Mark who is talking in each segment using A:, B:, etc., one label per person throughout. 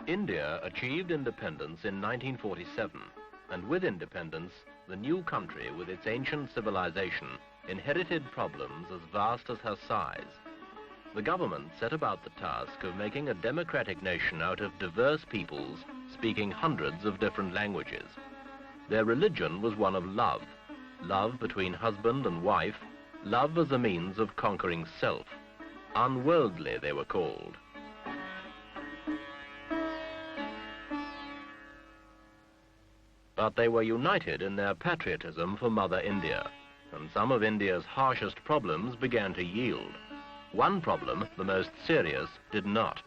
A: India achieved independence in 1947, and with independence, the new country with its ancient civilization inherited problems as vast as her size. The government set about the task of making a democratic nation out of diverse peoples speaking hundreds of different languages. Their religion was one of love, love between husband and wife, love as a means of conquering self. Unworldly, they were called. But they were united in their patriotism for Mother India, and some of India's harshest problems began to yield. One problem, the most serious, did not.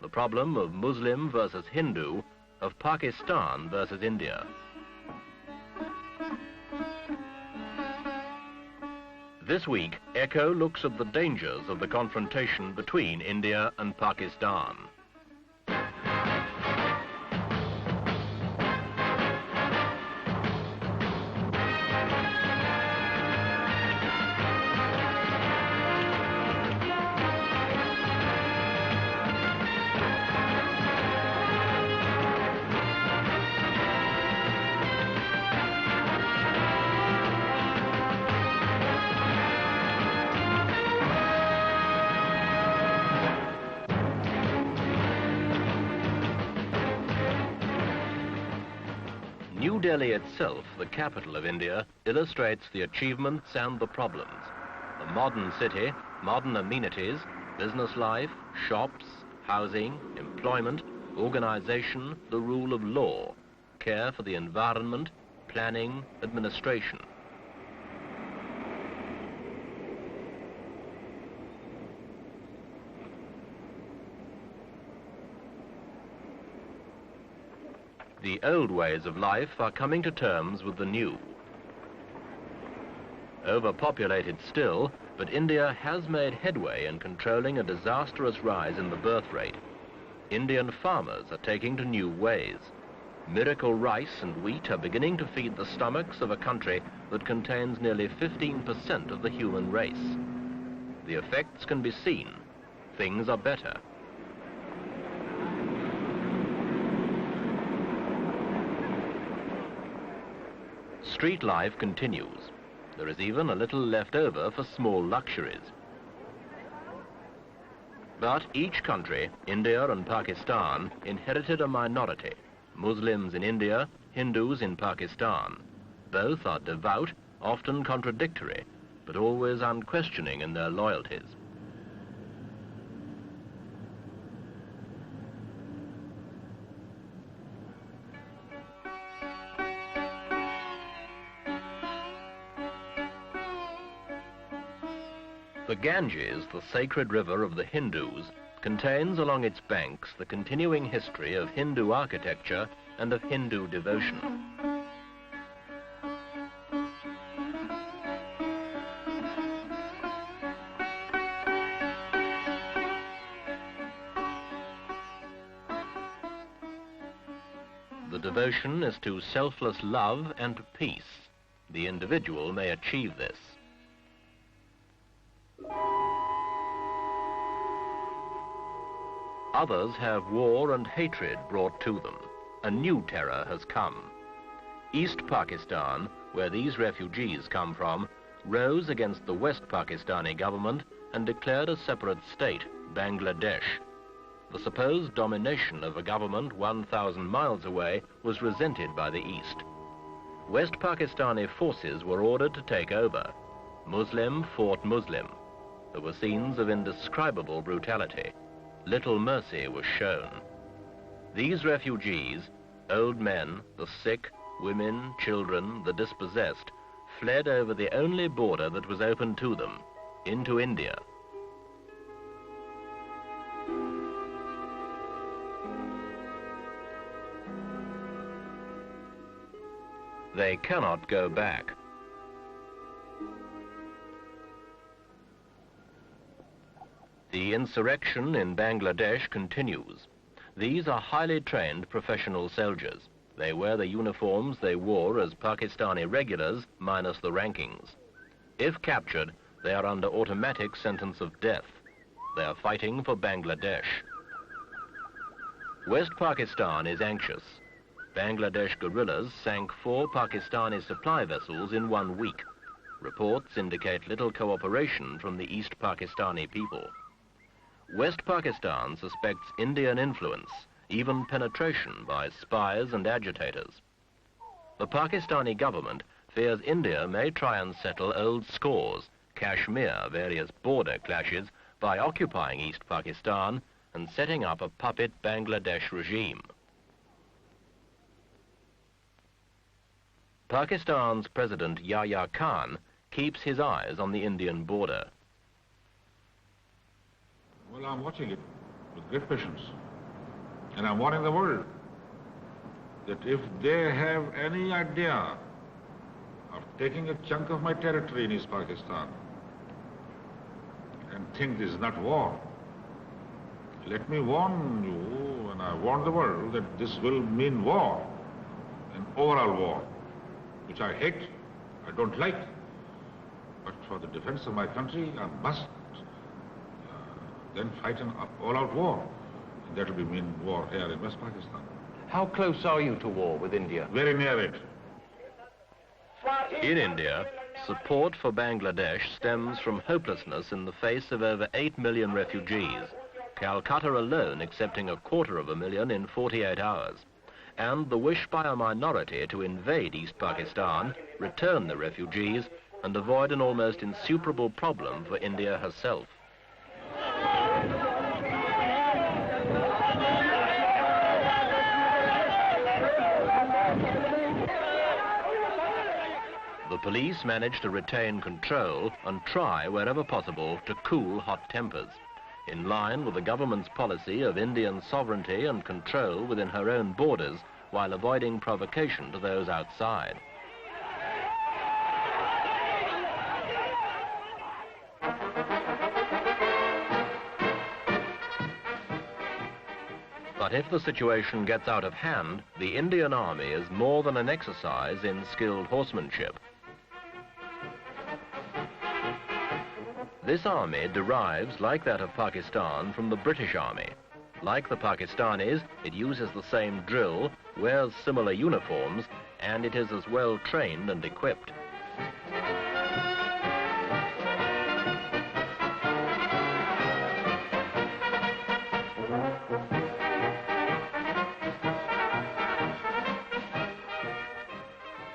A: The problem of Muslim versus Hindu, of Pakistan versus India. This week, Echo looks at the dangers of the confrontation between India and Pakistan. New Delhi itself, the capital of India, illustrates the achievements and the problems. A modern city, modern amenities, business life, shops, housing, employment, organization, the rule of law, care for the environment, planning, administration. The old ways of life are coming to terms with the new. Overpopulated still, but India has made headway in controlling a disastrous rise in the birth rate. Indian farmers are taking to new ways. Miracle rice and wheat are beginning to feed the stomachs of a country that contains nearly 15% of the human race. The effects can be seen. Things are better. Street life continues. There is even a little left over for small luxuries. But each country, India and Pakistan, inherited a minority. Muslims in India, Hindus in Pakistan. Both are devout, often contradictory, but always unquestioning in their loyalties. The Ganges, the sacred river of the Hindus, contains along its banks the continuing history of Hindu architecture and of Hindu devotion. The devotion is to selfless love and peace. The individual may achieve this. Others have war and hatred brought to them. A new terror has come. East Pakistan, where these refugees come from, rose against the West Pakistani government and declared a separate state, Bangladesh. The supposed domination of a government 1,000 miles away was resented by the East. West Pakistani forces were ordered to take over. Muslim fought Muslim. There were scenes of indescribable brutality. Little mercy was shown. These refugees, old men, the sick, women, children, the dispossessed, fled over the only border that was open to them, into India. They cannot go back. The insurrection in Bangladesh continues. These are highly trained professional soldiers. They wear the uniforms they wore as Pakistani regulars, minus the rankings. If captured, They are under automatic sentence of death. They are fighting for Bangladesh. West Pakistan is anxious. Bangladesh guerrillas sank 4 Pakistani supply vessels in 1 week. Reports indicate little cooperation from the East Pakistani people. West Pakistan suspects Indian influence, even penetration by spies and agitators. The Pakistani government fears India may try and settle old scores, Kashmir, various border clashes, by occupying East Pakistan and setting up a puppet Bangladesh regime. Pakistan's President Yahya Khan keeps his eyes on the Indian border.
B: Well, I'm watching it with great patience. And I'm warning the world that if they have any idea of taking a chunk of my territory in East Pakistan and think this is not war, let me warn you, and I warn the world, that this will mean war, an overall war, which I hate, I don't like. But for the defense of my country, I must then fight an all-out war. And that will mean war here in West Pakistan.
C: How close are you to war with India?
B: Very near it.
A: In India, support for Bangladesh stems from hopelessness in the face of over 8 million refugees, Calcutta alone accepting 250,000 in 48 hours, and the wish by a minority to invade East Pakistan, return the refugees, and avoid an almost insuperable problem for India herself. The police manage to retain control and try, wherever possible, to cool hot tempers, in line with the government's policy of Indian sovereignty and control within her own borders, while avoiding provocation to those outside. But if the situation gets out of hand, the Indian army is more than an exercise in skilled horsemanship. This army derives, like that of Pakistan, from the British Army. Like the Pakistanis, it uses the same drill, wears similar uniforms, and it is as well trained and equipped.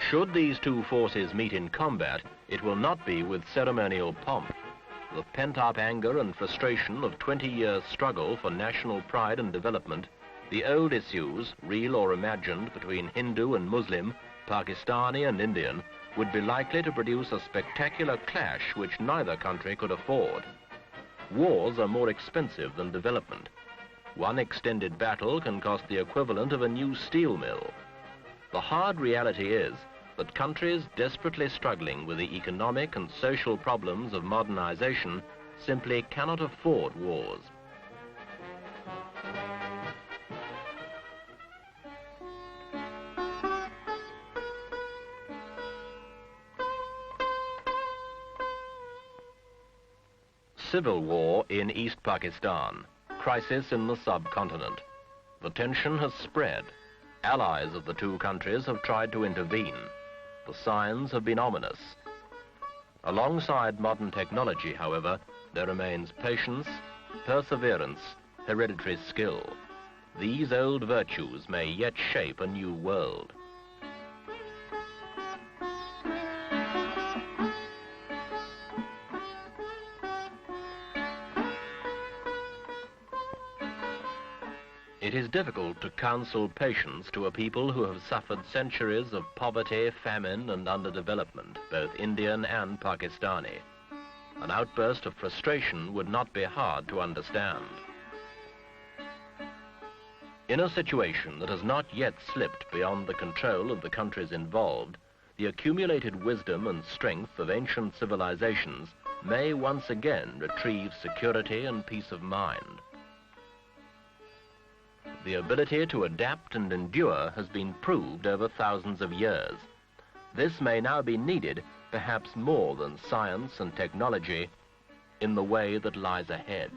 A: Should these two forces meet in combat, it will not be with ceremonial pomp. The pent-up anger and frustration of 20 years' struggle for national pride and development, the old issues, real or imagined, between Hindu and Muslim, Pakistani and Indian, would be likely to produce a spectacular clash which neither country could afford. Wars are more expensive than development. One extended battle can cost the equivalent of a new steel mill. The hard reality is that countries desperately struggling with the economic and social problems of modernization simply cannot afford wars. Civil war in East Pakistan, crisis in the subcontinent. The tension has spread. Allies of the two countries have tried to intervene. The signs have been ominous. Alongside modern technology, however, there remains patience, perseverance, hereditary skill. These old virtues may yet shape a new world. It is difficult to counsel patience to a people who have suffered centuries of poverty, famine, and underdevelopment, both Indian and Pakistani. An outburst of frustration would not be hard to understand. In a situation that has not yet slipped beyond the control of the countries involved, the accumulated wisdom and strength of ancient civilizations may once again retrieve security and peace of mind. The ability to adapt and endure has been proved over thousands of years. This may now be needed perhaps more than science and technology, in the way that lies ahead.